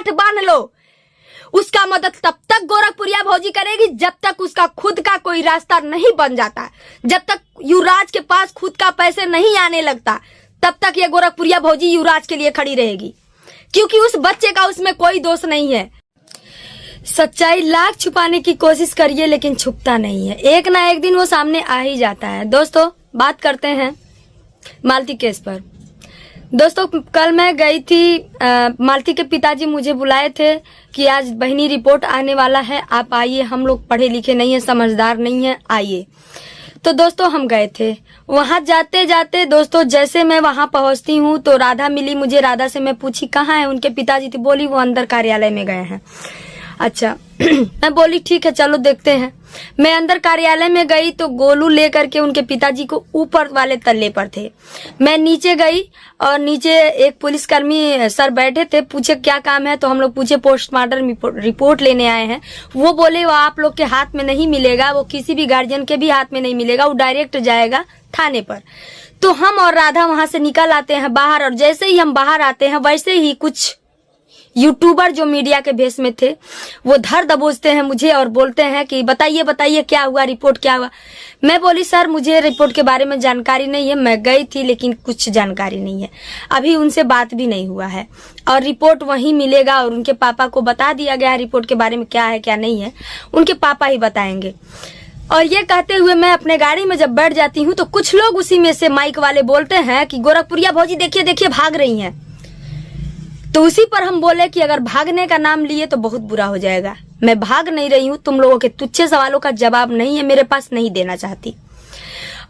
हाथ बांध लो। उसका मदद तब तक गोरखपुरिया भौजी करेगी जब तक उसका खुद का कोई रास्ता नहीं बन जाता, जब तक युवराज के पास खुद का पैसे नहीं आने लगता, तब तक ये गोरखपुरिया भौजी युवराज के लिए खड़ी रहेगी, क्योंकि उस बच्चे का उसमें कोई दोष नहीं है। सच्चाई लाख छुपाने की कोशिश करिए लेकिन छुपता नहीं है, एक ना एक दिन वो सामने आ ही जाता है। दोस्तों बात करते हैं मालती केस पर। दोस्तों कल मैं गई थी, मालती के पिताजी मुझे बुलाए थे कि आज बहनी रिपोर्ट आने वाला है, आप आइए, हम लोग पढ़े लिखे नहीं है, समझदार नहीं है, आइए। तो दोस्तों हम गए थे। वहां जाते जाते दोस्तों जैसे मैं वहां पहुंचती हूँ तो राधा मिली मुझे। राधा से मैं पूछी कहाँ है उनके पिताजी, तो बोली वो अंदर कार्यालय में गए हैं। अच्छा मैं बोली ठीक है चलो देखते हैं। मैं अंदर कार्यालय में गई तो गोलू लेकर के उनके पिताजी को ऊपर वाले तल्ले पर थे। मैं नीचे गई और नीचे एक पुलिसकर्मी सर बैठे थे, पूछे क्या काम है, तो हम लोग पूछे पोस्टमार्टम रिपोर्ट लेने आए हैं। वो बोले वो आप लोग के हाथ में नहीं मिलेगा, वो किसी भी गार्जियन के भी हाथ में नहीं मिलेगा, वो डायरेक्ट जाएगा थाने पर। तो हम और राधा वहां से निकल आते हैं बाहर, और जैसे ही हम बाहर आते हैं वैसे ही कुछ यूट्यूबर जो मीडिया के भेष में थे वो धर दबोचते हैं मुझे और बोलते हैं कि बताइए बताइए क्या हुआ, रिपोर्ट क्या हुआ। मैं बोली सर मुझे रिपोर्ट के बारे में जानकारी नहीं है, मैं गई थी लेकिन कुछ जानकारी नहीं है, अभी उनसे बात भी नहीं हुआ है, और रिपोर्ट वहीं मिलेगा। और उनके पापा को बता दिया गया है रिपोर्ट के बारे में क्या है क्या नहीं है, उनके पापा ही बताएंगे। और ये कहते हुए मैं अपने गाड़ी में जब बैठ जाती हूँ तो कुछ लोग उसी में से माइक वाले बोलते हैं कि गोरखपुरिया भौजी देखिए देखिए भाग रही हैं। तो उसी पर हम बोले कि अगर भागने का नाम लिए तो बहुत बुरा हो जाएगा, मैं भाग नहीं रही हूँ, तुम लोगों के तुच्छे सवालों का जवाब नहीं है मेरे पास, नहीं देना चाहती।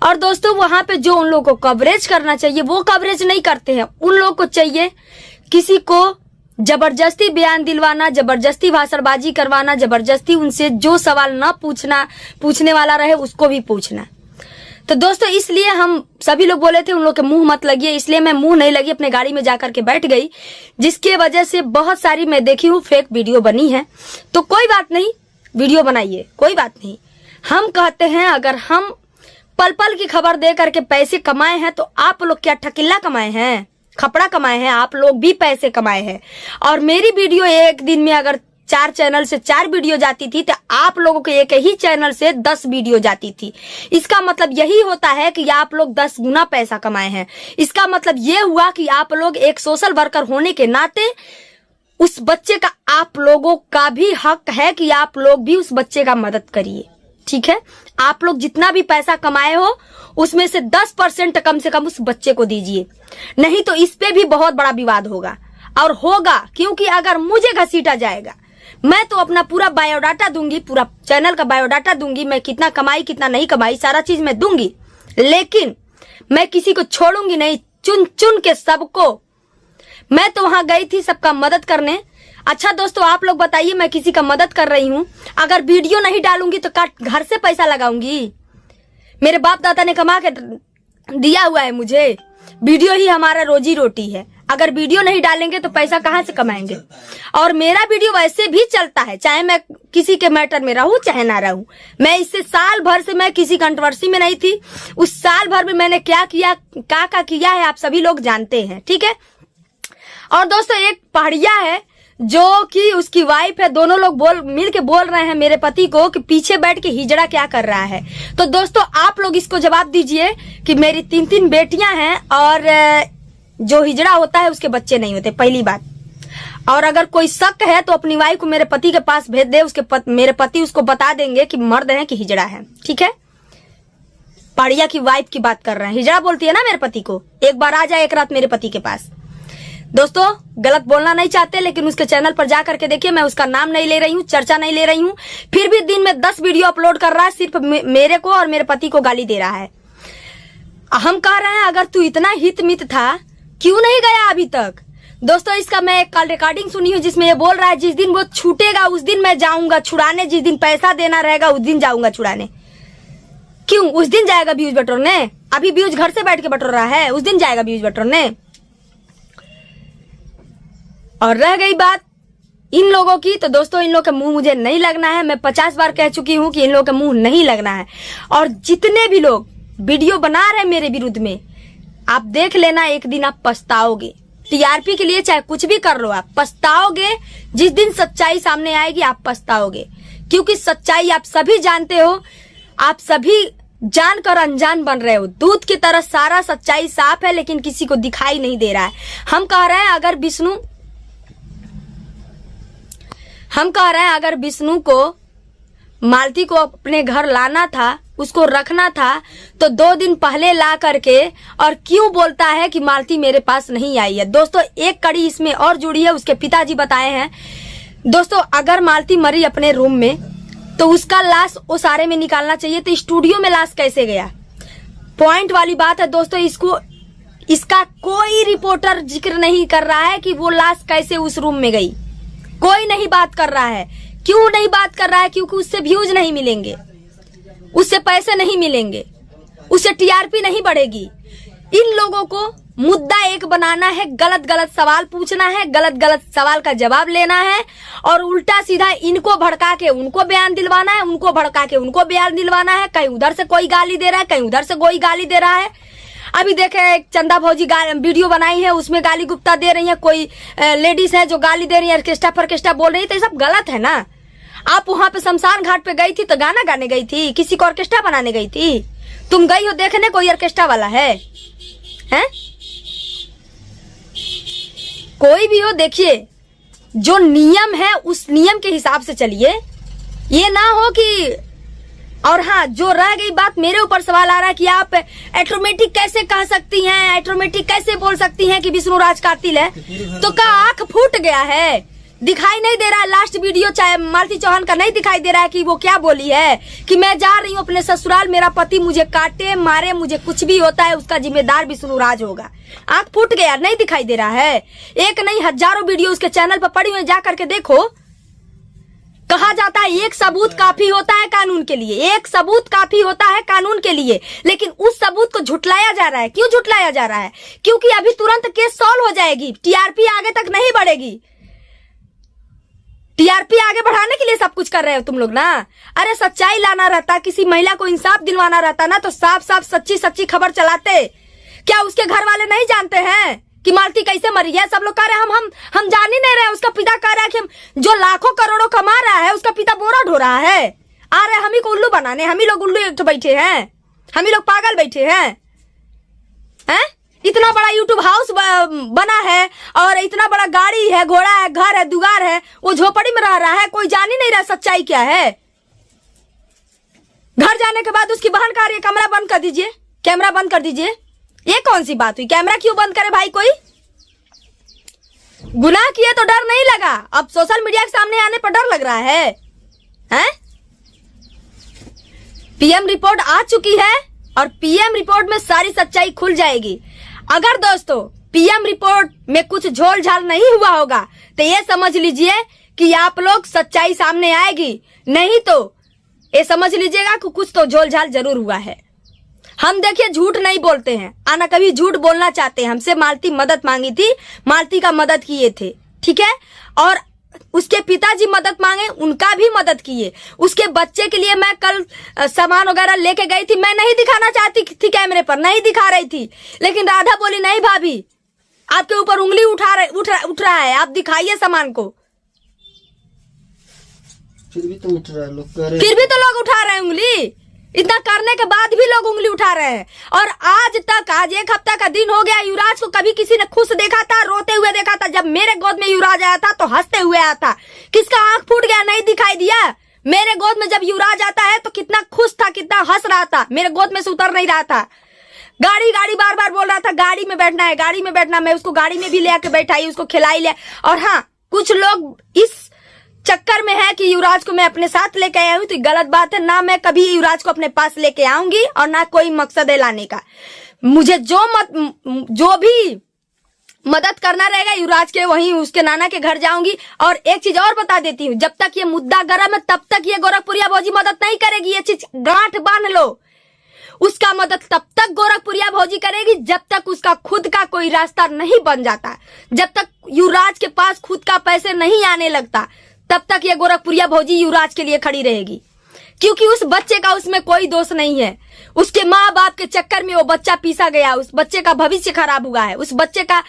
और दोस्तों वहां पे जो उन लोगों को कवरेज करना चाहिए वो कवरेज नहीं करते हैं। उन लोगों को चाहिए किसी को जबरदस्ती बयान दिलवाना, जबरदस्ती भाषणबाजी करवाना, जबरदस्ती उनसे जो सवाल न पूछने वाला रहे उसको भी पूछना। तो दोस्तों इसलिए हम सभी लोग बोले थे उन लोग के मुंह मत लगिए, इसलिए मैं मुंह नहीं लगी, अपने गाड़ी में जाकर के बैठ गई, जिसके वजह से बहुत सारी मैं देखी हूँ फेक वीडियो बनी है। तो कोई बात नहीं, वीडियो बनाइए, कोई बात नहीं। हम कहते हैं अगर हम पल पल की खबर दे करके पैसे कमाए हैं तो आप लोग क्या ठकिल्ला कमाए हैं, खपड़ा कमाए हैं, आप लोग भी पैसे कमाए हैं। और मेरी वीडियो एक दिन में अगर 4 चैनल से 4 वीडियो जाती थी तो आप लोगों के एक ही चैनल से 10 वीडियो जाती थी। इसका मतलब यही होता है कि आप लोग 10 गुना पैसा कमाए हैं। इसका मतलब ये हुआ कि आप लोग एक सोशल वर्कर होने के नाते उस बच्चे का, आप लोगों का भी हक है कि आप लोग भी उस बच्चे का मदद करिए, ठीक है। आप लोग जितना भी पैसा कमाए हो उसमें से 10% कम से कम उस बच्चे को दीजिए, नहीं तो इस पे भी बहुत बड़ा विवाद होगा। और होगा क्योंकि अगर मुझे घसीटा जाएगा, मैं तो अपना पूरा बायोडाटा दूंगी, पूरा चैनल का बायोडाटा दूंगी, मैं कितना कमाई कितना नहीं कमाई सारा चीज मैं दूंगी, लेकिन मैं किसी को छोड़ूंगी नहीं, चुन चुन के सबको। मैं तो वहां गई थी सबका मदद करने। अच्छा दोस्तों आप लोग बताइए, मैं किसी का मदद कर रही हूँ, अगर वीडियो नहीं डालूंगी तो घर से पैसा लगाऊंगी? मेरे बाप दादा ने कमा के दिया हुआ है मुझे, वीडियो ही हमारा रोजी रोटी है। अगर वीडियो नहीं डालेंगे तो पैसा कहाँ से कमाएंगे? और मेरा वीडियो वैसे भी चलता है, चाहे मैं किसी के मैटर में रहूं चाहे ना रहूं। मैं इससे साल भर से मैं किसी कंट्रोवर्सी में नहीं थी, उस साल भर में मैंने क्या किया क्या किया है आप सभी लोग जानते हैं, ठीक है। और दोस्तों एक पहाड़िया है जो कि उसकी वाइफ है, दोनों लोग मिल के बोल रहे हैं मेरे पति को कि पीछे बैठ के हिजड़ा क्या कर रहा है। तो दोस्तों आप लोग इसको जवाब दीजिए कि मेरी 3 बेटियां हैं और जो हिजड़ा होता है उसके बच्चे नहीं होते, पहली बात। और अगर कोई शक है तो अपनी वाइफ को मेरे पति के पास भेज दे, मेरे पति उसको बता देंगे कि मर्द है कि हिजड़ा है, ठीक है। पहाड़िया की वाइफ की बात कर रहे हैं, हिजड़ा बोलती है ना मेरे पति को। एक बार आ जाए एक रात मेरे पति के पास। दोस्तों गलत बोलना नहीं चाहते लेकिन उसके चैनल पर जा करके देखिए, मैं उसका नाम नहीं ले रही हूँ, चर्चा नहीं ले रही हूँ, फिर भी दिन में 10 वीडियो अपलोड कर रहा है, सिर्फ मेरे को और मेरे पति को गाली दे रहा है। हम कह रहे हैं अगर तू इतना हित मित था क्यों नहीं गया अभी तक? दोस्तों इसका मैं एक कल रिकॉर्डिंग सुनी हूँ जिसमें ये बोल रहा है जिस दिन वो छूटेगा उस दिन मैं जाऊंगा छुड़ाने, जिस दिन पैसा देना रहेगा उस दिन जाऊंगा छुड़ाने। क्यों उस दिन जाएगा व्यूज बटोरने? अभी व्यूज घर से बैठ के बटोर रहा है, उस दिन जाएगा व्यूज बटोरने। और रह गई बात इन लोगों की, तो दोस्तों इन लोगों के मुंह मुझे नहीं लगना है। मैं 50 बार कह चुकी हूँ कि इन लोगों के मुंह नहीं लगना है। और जितने भी लोग वीडियो बना रहे मेरे विरुद्ध में, आप देख लेना एक दिन आप पछताओगे। टीआरपी के लिए चाहे कुछ भी कर लो, आप पछताओगे जिस दिन सच्चाई सामने आएगी आप पछताओगे, क्योंकि सच्चाई आप सभी जानते हो, आप सभी जानकर अनजान बन रहे हो। दूध की तरह सारा सच्चाई साफ है, लेकिन किसी को दिखाई नहीं दे रहा है। हम कह रहे हैं अगर विष्णु को मालती को अपने घर लाना था, उसको रखना था, तो 2 दिन पहले ला करके और क्यों बोलता है कि मालती मेरे पास नहीं आई है। दोस्तों एक कड़ी इसमें और जुड़ी है, उसके पिताजी बताए हैं। दोस्तों अगर मालती मरी अपने रूम में तो उसका लाश ओसारे में निकालना चाहिए, तो स्टूडियो में लाश कैसे गया? पॉइंट वाली बात है दोस्तों। इसका कोई रिपोर्टर जिक्र नहीं कर रहा है कि वो लाश कैसे उस रूम में गई, कोई नहीं बात कर रहा है। क्यों नहीं बात कर रहा है? क्योंकि उससे व्यूज नहीं मिलेंगे, उससे पैसे नहीं मिलेंगे, उससे टीआरपी नहीं बढ़ेगी। इन लोगों को मुद्दा एक बनाना है, गलत गलत सवाल पूछना है, गलत गलत सवाल का जवाब लेना है और उल्टा सीधा इनको भड़का के उनको बयान दिलवाना है, उनको भड़का के उनको बयान दिलवाना है। कहीं उधर से कोई गाली दे रहा है, कहीं उधर से कोई गाली दे रहा है। अभी देखे एक चंदा भौजी वीडियो बनाई है, उसमें गाली गुप्ता दे रही है। कोई लेडीज है जो गाली दे रही है, ऑर्केस्ट्रा फॉर्केस्ट्रा बोल रही है, तो ये सब गलत है ना। आप वहां पे शमशान घाट पे गई थी तो गाना गाने गई थी, किसी को ऑर्केस्ट्रा बनाने गई थी? तुम गई हो देखने कोई ऑर्केस्ट्रा वाला है? कोई भी हो, देखिए जो नियम है उस नियम के हिसाब से चलिए। ये ना हो कि और हाँ, जो रह गई बात, मेरे ऊपर सवाल आ रहा है कि आप ऑटोमेटिक कैसे कह सकती हैं, ऑटोमेटिक कैसे बोल सकती हैं कि विष्णु राज कातिल है? तो क्या आंख फूट गया है? दिखाई नहीं दे रहा है? लास्ट वीडियो चाहे मालती चौहान का नहीं दिखाई दे रहा है कि वो क्या बोली है कि मैं जा रही हूँ अपने ससुराल, मेरा पति मुझे काटे मारे, मुझे कुछ भी होता है उसका जिम्मेदार विष्णु राज होगा। आंख फूट गया, नहीं दिखाई दे रहा है? एक नहीं हजारों वीडियो उसके चैनल पर पड़ी हुई, जा करके देखो। कहा जाता है एक सबूत काफी होता है कानून के लिए, एक सबूत काफी होता है कानून के लिए, लेकिन उस सबूत को झुटलाया जा रहा है। क्यों झुटलाया जा रहा है? क्योंकि अभी तुरंत केस सॉल्व हो जाएगी, टीआरपी आगे तक नहीं बढ़ेगी। टीआरपी आगे बढ़ाने के लिए सब कुछ कर रहे हो तुम लोग ना। अरे सच्चाई लाना रहता, किसी महिला को इंसाफ दिलवाना रहता ना, तो साफ साफ सच्ची सच्ची खबर चलाते। क्या उसके घर वाले नहीं जानते हैं कि मालती कैसे मरी है? सब लोग कह रहे हैं हम जान ही नहीं रहे। उसका पिता कह रहा है कि हम जो लाखों करोड़ों कमा रहा है उसका पिता बोरा ढो रहा है। आ रहे हम ही को उल्लू बनाने, हम ही लोग उल्लू एक तो बैठे हैं, हम ही लोग पागल बैठे हैं। इतना बड़ा यूट्यूब हाउस बना है और इतना बड़ा गाड़ी है, घोड़ा है, घर है, दुगार है, वो झोपड़ी में रह रहा है, कोई जान ही नहीं रहा सच्चाई क्या है। घर जाने के बाद उसकी बहन कह रही है कैमरा बंद कर दीजिए, कैमरा बंद कर दीजिए। ये कौन सी बात हुई? कैमरा क्यों बंद करे भाई? कोई गुनाह किए तो डर नहीं लगा, अब सोशल मीडिया के सामने आने पर डर लग रहा है? पीएम रिपोर्ट आ चुकी है और पीएम रिपोर्ट में सारी सच्चाई खुल जाएगी। अगर दोस्तों पीएम रिपोर्ट में कुछ झोल झाल नहीं हुआ होगा तो ये समझ लीजिए कि आप लोग सच्चाई सामने आएगी, नहीं तो ये समझ लीजिएगा कि कुछ तो झोल झाल जरूर हुआ है। हम देखिए झूठ नहीं बोलते हैं, आना कभी झूठ बोलना चाहते हैं। हमसे मालती मदद मांगी थी, मालती का मदद किए थे, ठीक है, और उसके पिताजी मदद मांगे, उनका भी मदद किए। उसके बच्चे के लिए मैं कल सामान वगैरह लेके गई थी, मैं नहीं दिखाना चाहती थी कैमरे पर, नहीं दिखा रही थी, लेकिन राधा बोली नहीं भाभी आपके ऊपर उंगली उठ रहा है, आप दिखाइए सामान को। फिर भी तो उठ रहा है, फिर भी तो लोग उठा रहे हैं उंगली। इतना करने के बाद भी लोग उंगली उठा रहे हैं। और आज 1 हफ्ता का दिन हो गया, युवराज को कभी किसी ने खुश देखा था, रोते हुए देखा था? जब मेरे गोद में युवराज आया था तो हंसते हुए आया था। किसका आंख फूट गया, नहीं दिखाई दिया? मेरे गोद में जब युवराज आता है तो कितना खुश था, कितना हंस रहा था, मेरे गोद में से उतर नहीं रहा था। गाड़ी गाड़ी बार बार बोल रहा था गाड़ी में बैठना है, गाड़ी में बैठना। मैं उसको गाड़ी में भी ले आके बैठाई, उसको खिलाई ले। और हाँ, कुछ लोग इस चक्कर में है कि युवराज को मैं अपने साथ लेके आया हूं, तो गलत बात है ना। मैं कभी युवराज को अपने पास लेके आऊंगी और ना कोई मकसद है लाने का। मुझे जो भी मदद करना रहेगा युवराज के, वहीं उसके नाना के घर जाऊंगी। और एक चीज और बता देती हूँ, जब तक ये मुद्दा गर्म है तब तक ये गोरखपुरिया भौजी मदद नहीं करेगी। ये चीज गांठ बांध लो, उसका मदद तब तक गोरखपुरिया भौजी करेगी जब तक उसका खुद का कोई रास्ता नहीं बन जाता, जब तक युवराज के पास खुद का पैसे नहीं आने लगता, तब तक ये गोरखपुरिया भौजी युवराज के लिए खड़ी रहेगी। क्योंकि उस बच्चे का उसमें कोई दोष नहीं है। उसके माँ बाप के चक्कर में वो बच्चा पीसा गया, उस बच्चे का भविष्य खराब हुआ है, उस बच्चे का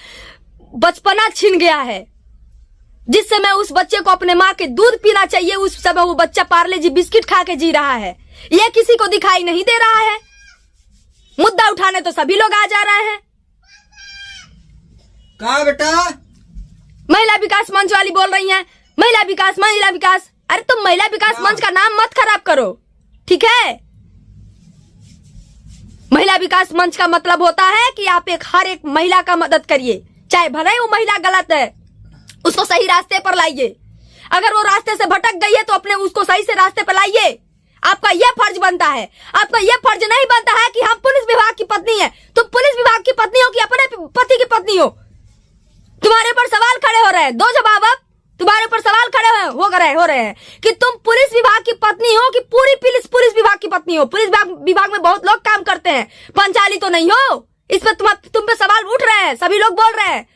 बचपना छिन गया है। जिस समय उस बच्चे को अपने माँ के दूध पीना चाहिए, उस समय वो बच्चा पार्ले जी बिस्किट खा के जी रहा है। ये किसी को दिखाई नहीं दे रहा है। मुद्दा उठाने तो सभी लोग आ जा रहे हैं। कहा बेटा? महिला विकास मंच वाली बोल रही हैं, महिला विकास महिला विकास। अरे तुम महिला विकास मंच का नाम मत खराब करो, ठीक है? महिला विकास मंच का मतलब होता है कि आप हर एक महिला का मदद करिए, चाहे भले वो महिला गलत है, उसको सही रास्ते पर लाइए। अगर वो रास्ते से भटक गई है तो अपने उसको सही से रास्ते पर लाइए। आपका यह फर्ज बनता है। आपका यह फर्ज नहीं बनता है कि हम पुलिस विभाग की पत्नी है, तुम पुलिस विभाग की पत्नी हो कि अपने पति की पत्नी हो। तुम्हारे पर सवाल खड़े हो रहे हैं, दो जवाब अब तुम्हारे ऊपर सवाल खड़े हो रहे हैं कि तुम पुलिस विभाग की पत्नी हो कि पूरी पुलिस विभाग की पत्नी हो। पुलिस विभाग में बहुत लोग काम करते हैं, पंचाली तो नहीं हो। इस पर तुम पे सवाल उठ रहे हैं, सभी लोग बोल रहे हैं,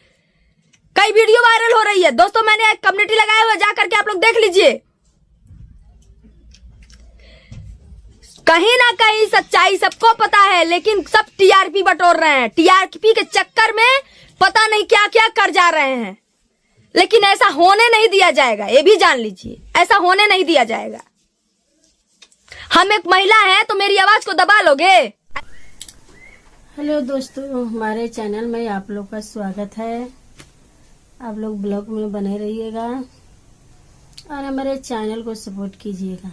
कई वीडियो वायरल हो रही है। दोस्तों मैंने एक कम्युनिटी लगाया हुआ, जाकर के आप लोग देख लीजिए। कहीं ना कहीं सच्चाई सबको पता है, लेकिन सब टीआरपी बटोर रहे हैं। टीआरपी के चक्कर में पता नहीं क्या क्या कर जा रहे हैं, लेकिन ऐसा होने नहीं दिया जाएगा। ये भी जान लीजिए, ऐसा होने नहीं दिया जाएगा। हम एक महिला हैं तो मेरी आवाज को दबा लोगे? हेलो दोस्तों, हमारे चैनल में आप लोग का स्वागत है। आप लोग ब्लॉग में बने रहिएगा और हमारे चैनल को सपोर्ट कीजिएगा।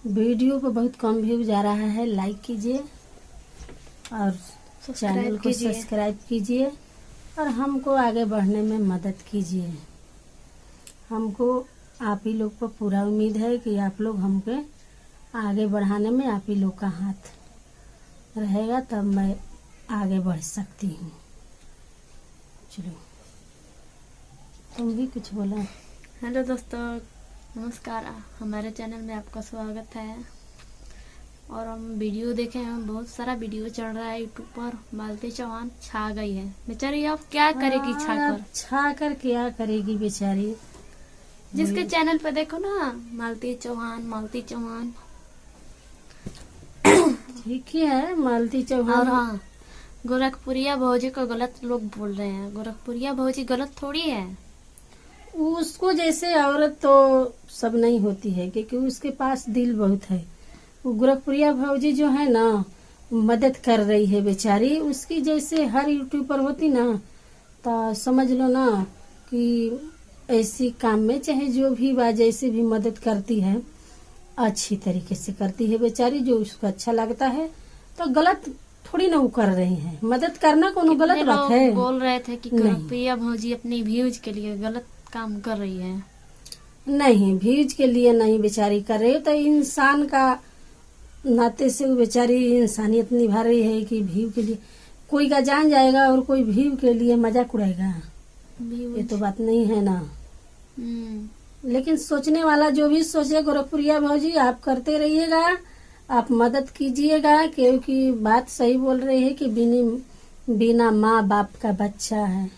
वीडियो पे बहुत कम व्यू जा रहा है, लाइक कीजिए और चैनल को सब्सक्राइब कीजिए और हमको आगे बढ़ने में मदद कीजिए। हमको आप ही लोग पर पूरा उम्मीद है कि आप लोग हमके आगे बढ़ाने में आप ही लोग का हाथ रहेगा, तब मैं आगे बढ़ सकती हूँ। चलो तुम भी कुछ बोला। हेलो दोस्तों, नमस्कार। हमारे चैनल में आपका स्वागत है। और हम वीडियो देखे हैं, बहुत सारा वीडियो चल रहा है यूट्यूब पर। मालती चौहान छा गई है बेचारी, अब क्या करेगी छा कर क्या करेगी बेचारी? जिसके चैनल पे देखो ना, मालती चौहान ठीक ही है, मालती चौहान। और हाँ, गोरखपुरिया भौजी को गलत लोग बोल रहे हैं। गोरखपुरिया भौजी गलत थोड़ी है। उसको जैसे औरत तो सब नहीं होती है, क्योंकि उसके पास दिल बहुत है। वो गोरखपुरिया भौजी जो है ना, मदद कर रही है बेचारी। उसकी जैसे हर यूट्यूबर होती ना, तो समझ लो ना कि ऐसी काम में चाहे जो भी बा, जैसे भी मदद करती है, अच्छी तरीके से करती है बेचारी। जो उसको अच्छा लगता है, तो गलत थोड़ी ना वो कर रही है। मदद करना कोनो गलत बात है? बोल रहे थे कि गोरखपुरिया भौजी अपनी व्यूज के लिए गलत काम कर रही है। नहीं, व्यूज के लिए नहीं बेचारी कर रही है, तो इंसान का नाते से वो बेचारी इंसानियत निभा रही है कि व्यू के लिए कोई का जान जाएगा और कोई व्यू के लिए मजाक उड़ाएगा। ये तो बात नहीं है ना। लेकिन सोचने वाला जो भी सोचे, गोरखपुरिया भौजी आप करते रहिएगा, आप मदद कीजिएगा, क्योंकि बात सही बोल रही है कि बिना माँ बाप का बच्चा है।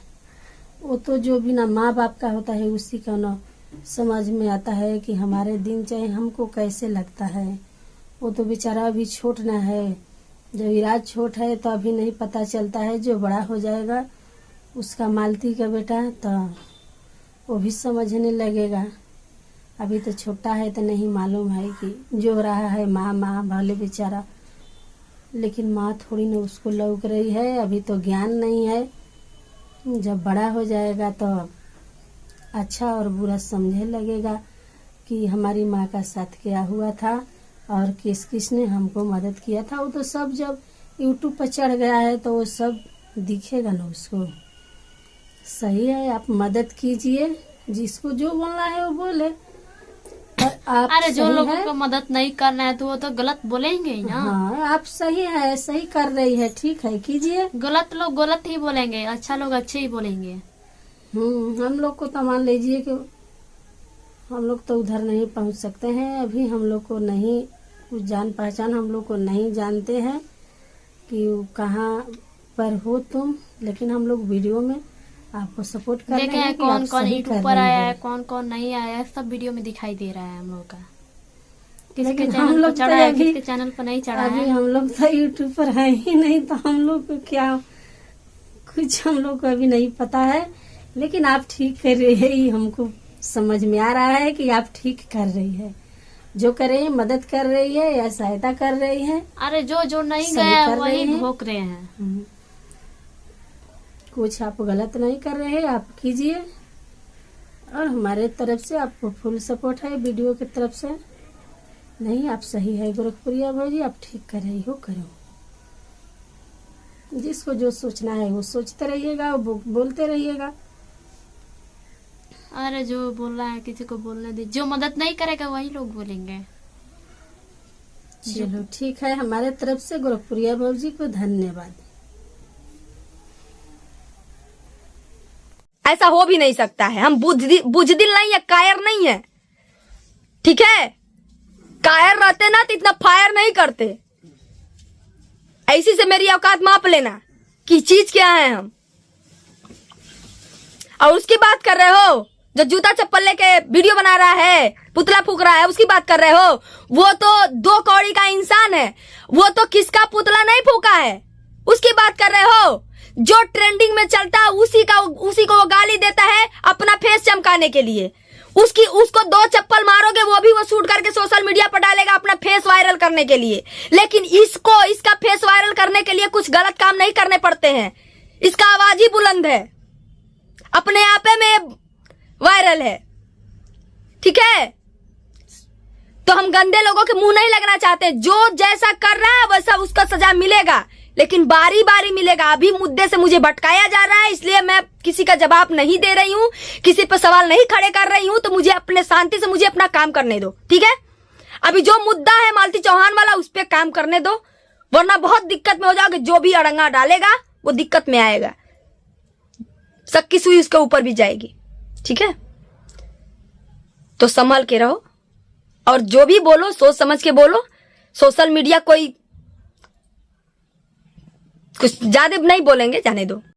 वो तो जो बिना माँ बाप का होता है, उसी का ना समझ में आता है कि हमारे दिन चाहे हमको कैसे लगता है। वो तो बेचारा अभी छोट ना है, जब इराज छोट है तो अभी नहीं पता चलता है। जो बड़ा हो जाएगा उसका मालती का बेटा, तो वो भी समझने लगेगा। अभी तो छोटा है तो नहीं मालूम है कि जो रहा है माँ भले बेचारा, लेकिन माँ थोड़ी ना उसको लौक रही है। अभी तो ज्ञान नहीं है। जब बड़ा हो जाएगा तो अच्छा और बुरा समझने लगेगा कि हमारी माँ का साथ क्या हुआ था और किसने हमको मदद किया था। वो तो सब जब यूट्यूब पर चढ़ गया है तो वो सब दिखेगा ना उसको। सही है, आप मदद कीजिए, जिसको जो बोलना है वो बोले। आप अरे जो लोगों को मदद नहीं करना है तो वो तो गलत बोलेंगे ही ना। हाँ, आप सही है, सही कर रही है, ठीक है, कीजिए। गलत लोग गलत ही बोलेंगे, अच्छा लोग अच्छे ही बोलेंगे। हम लोग को तो मान लीजिए कि हम लोग तो उधर नहीं पहुंच सकते हैं। अभी हम लोग को नहीं कुछ जान पहचान, हम लोग को नहीं जानते हैं कि कहाँ पर हो तुम, लेकिन हम लोग वीडियो में आपको सपोर्ट कर रहे हैं। कौन कौन यूट्यूब पर आया है, कौन कौन नहीं आया है, सब वीडियो में दिखाई दे रहा है हम लोग का। किसके चैनल पर चढ़ा है, किसके चैनल पर नहीं चढ़ा है। अभी हम लोग तो यूट्यूब पर है ही नहीं, तो हम लोग को क्या कुछ हम लोग को अभी नहीं पता है लेकिन आप ठीक कर रही है, ये हमको समझ में आ रहा है कि आप ठीक कर रही है। जो कर रही है मदद कर रही है या सहायता कर रही है। अरे जो जो नहीं सही गया कर वही रहे हैं। भोग रहे हैं। कुछ आप गलत नहीं कर रहे हैं, आप कीजिए। और हमारे तरफ से आपको फुल सपोर्ट है, वीडियो की तरफ से। नहीं, आप सही है गोरखपुरिया भौजी, आप ठीक कर रही हो, करो। जिसको जो सोचना है वो सोचते रहिएगा और बोलते रहिएगा। अरे जो बोल रहा है किसी को बोलने दे, जो मदद नहीं करेगा वही लोग बोलेंगे। चलो ठीक है, हमारे तरफ से गोरखपुरिया भौजी को धन्यवाद। ऐसा हो भी नहीं सकता है। हम बुजदिल नहीं है, कायर नहीं है, ठीक है। कायर रहते ना तो इतना फायर नहीं करते। ऐसी से मेरी औकात माप लेना कि चीज क्या है हम। और उसकी बात कर रहे हो जो जूता चप्पल लेके वीडियो बना रहा है, पुतला फूक रहा है, उसकी बात कर रहे हो। वो तो 2 कौड़ी का इंसान है, वो तो किसका पुतला नहीं फूका है, उसकी बात कर रहे हो। जो ट्रेंडिंग में चलता है उसी को वो गाली देता है अपना फेस चमकाने के लिए। उसको 2 चप्पल मारोगे वो भी वो शूट करके सोशल मीडिया पर डालेगा अपना फेस वायरल करने के लिए। लेकिन इसका फेस वायरल करने के लिए कुछ गलत काम नहीं करने पड़ते हैं। इसका आवाज ही बुलंद है, अपने आप में वायरल है, ठीक है। तो हम गंदे लोगों के मुंह नहीं लगना चाहते। जो जैसा कर रहा है वैसा उसका सजा मिलेगा, लेकिन बारी बारी मिलेगा। अभी मुद्दे से मुझे भटकाया जा रहा है, इसलिए मैं किसी का जवाब नहीं दे रही हूँ, किसी पर सवाल नहीं खड़े कर रही हूँ। तो मुझे अपने शांति से मुझे अपना काम करने दो, ठीक है। अभी जो मुद्दा है मालती चौहान वाला, उस पर काम करने दो, वरना बहुत दिक्कत में हो जाओगे। जो भी अड़ंगा डालेगा वो दिक्कत में आएगा, सक्की सुई उसके ऊपर भी जाएगी, ठीक है। तो संभल के रहो और जो भी बोलो सोच समझ के बोलो। सोशल मीडिया कोई कुछ ज्यादा नहीं बोलेंगे, जाने दो।